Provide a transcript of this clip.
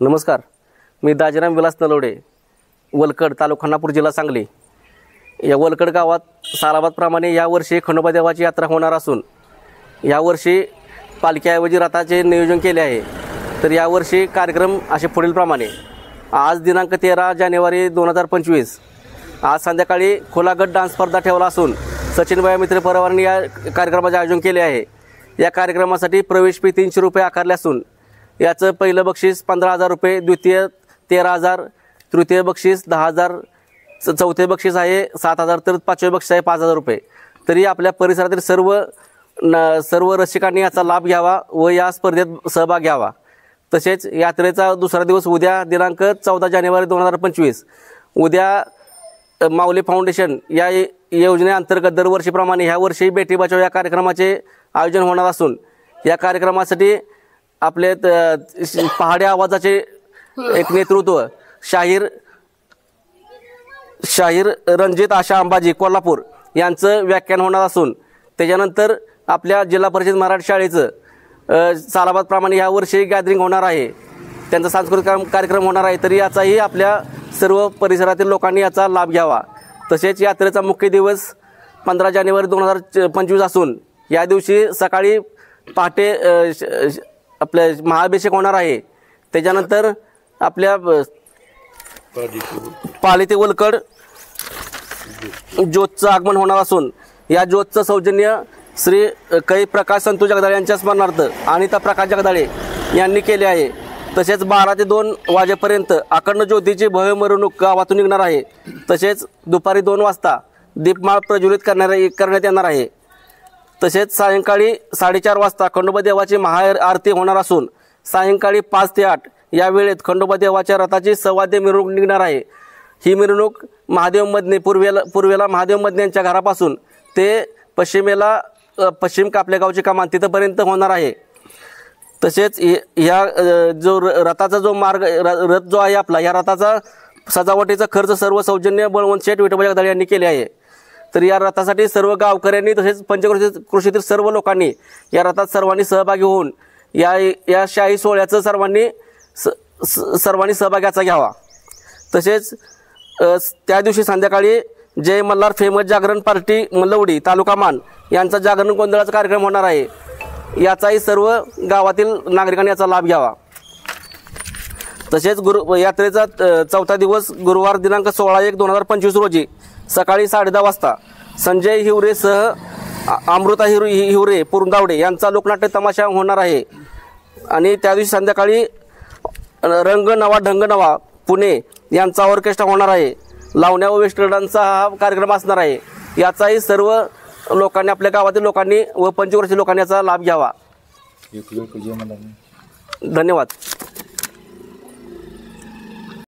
नमस्कार, मी दाजीराम विलास नलवडे, वलकड, तालुका खानापूर, जिल्हा सांगली. या वलकड गावात सालाबादप्रमाणे यावर्षी खंडोबा देवाची यात्रा होणार असून यावर्षी पालखीऐवजी रथाचे नियोजन केले आहे. तर यावर्षी कार्यक्रम असे पुढीलप्रमाणे: आज दिनांक 13 जानेवारी 2025 आज संध्याकाळी खुला गट डान्स स्पर्धा ठेवला असून सचिनभाई मित्र परिवारांनी या कार्यक्रमाचे आयोजन केले आहे. या कार्यक्रमासाठी प्रवेश फी 300 रुपये आकारले असून याचं पहिलं बक्षीस 15,000 रुपये, द्वितीय 13,000, तृतीय बक्षीस 10,000, चौथे बक्षीस आहे 7,000, तर पाचवे बक्षीस आहे 5,000 रुपये. तरी आपल्या परिसरातील सर्व रसिकांनी याचा लाभ घ्यावा व या स्पर्धेत सहभाग घ्यावा. तसेच यात्रेचा दुसरा दिवस उद्या दिनांक 14 जानेवारी 2025 उद्या माऊली फाउंडेशन या योजनेअंतर्गत दरवर्षीप्रमाणे ह्या वर्षी बेटी बचाव या कार्यक्रमाचे आयोजन होणार असून या कार्यक्रमासाठी आपले पहाडी आवाजाचे एक नेतृत्व शाहीर रणजित आशा अंबाजी कोल्हापूर यांचं व्याख्यान होणार असून त्याच्यानंतर आपल्या जिल्हा परिषद मराठी शाळेचं सालाबादप्रमाणे यावर्षी गॅदरिंग होणार आहे, त्यांचा सांस्कृतिक कार्यक्रम होणार आहे. तरी याचाही आपल्या सर्व परिसरातील लोकांनी याचा लाभ घ्यावा. तसेच यात्रेचा मुख्य दिवस 15 जानेवारी 2025 असून या दिवशी सकाळी पहाटे आपल्या महाअभिषेक होणार आहे. त्याच्यानंतर आपल्या पाली ते वलकड ज्योतचं आगमन होणार असून या ज्योतचं सौजन्य श्री कै प्रकाश संतू जगदाळे यांच्या स्मरणार्थ अनिता प्रकाश जगदाळे यांनी केले आहे. तसेच 12 ते 2 वाजेपर्यंत अखंड ज्योतीची भव्य मिरवणूक गावातून निघणार आहे. तसेच दुपारी 2 वाजता दीपमाळ प्रज्वलित करण्यात येणार आहे. तसेच सायंकाळी 4:30 वाजता खंडोबा देवाची महाआरती होणार असून सायंकाळी 5 ते 8 या वेळेत खंडोबा देवाच्या रथाची सवाद्य मिरवणूक निघणार आहे. ही मिरवणूक महादेव मदने पूर्वेला महादेव मदने यांच्या घरापासून ते पश्चिम कापलेगावची कमान तिथपर्यंत होणार आहे. तसेच ह्या जो रथाचा जो मार्ग रथ जो आहे आपला, या रथाचा सजावटीचा खर्च सर्व सौजन्य बळवंत शेठ विठोबा जगदाळे यांनी केले आहे. तर या रथासाठी सर्व गावकऱ्यांनी तसेच पंचक्रोशीतील सर्व लोकांनी या रथात सर्वांनी सहभागी होऊन या शाही सोहळ्याचं सर्वांनी सहभागाचा घ्यावा. तसेच त्या दिवशी संध्याकाळी जय मल्हार फेमस जागरण पार्टी मल्लवडी तालुका मान यांचा जागरण गोंधळाचा कार्यक्रम होणार आहे. याचाही सर्व गावातील नागरिकांनी याचा लाभ घ्यावा. तसेच यात्रेचा चौथा दिवस गुरुवार दिनांक 16/1/2025 रोजी सकाळी 10:30 वाजता संजय हिवरे सह अमृता हिवरे पुरंदावडे यांचा लोकनाट्य तमाशा होणार आहे. आणि त्या दिवशी संध्याकाळी रंग नवा ढंग नवा पुणे यांचा ऑर्केस्ट्रा होणार आहे. लावण्या व वेस्टर्न डान्सचा हा कार्यक्रम असणार आहे. याचाही सर्व लोकांनी, आपल्या गावातील लोकांनी व पंचक्रोशी लोकांनी याचा लाभ घ्यावा. धन्यवाद.